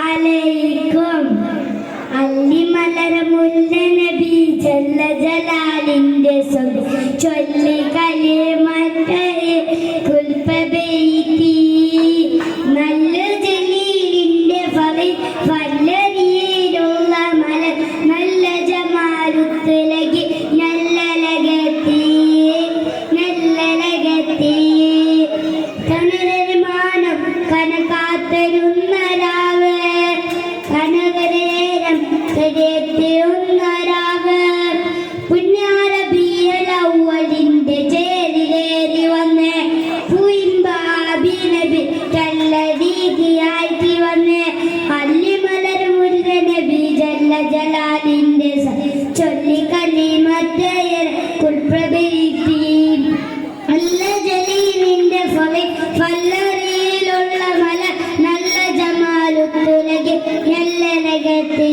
അലൈക്കും അല്ലിമലര മുല്ല നബി ജല്ല ജലാലിന്റെ ചൊല്ലി കലിമത്തെ കുൽപബൈതി നല്ല ജലീലിന്റെ ഫല്ലരിയിലുള്ള മലർ നല്ല ജമാലുത്തുലകി നല്ലലകത്തി കനരമാനം കനകാത്തരുന്ന രാവ് കനകരേരം കരേറ്റുന്ന രാവ് പുണ്യാരബിയലൗവലിന്റെ ചേരിലേറി വന്ന് പൂയിമ്പാബി നബി കല്ലരീതിയായി വന്ന് അല്ലിമലർ മുല്ല നബി ജല്ല ജലാലിന്റെ ചൊല്ലി കലിമത്തെ കുൽപ്രബൈതി നല്ല ജലീലിന്റെ ഫല്ലറിയിലുള്ള മല നല്ല ജമാലുത്തുലകി നല്ല നഗത്തി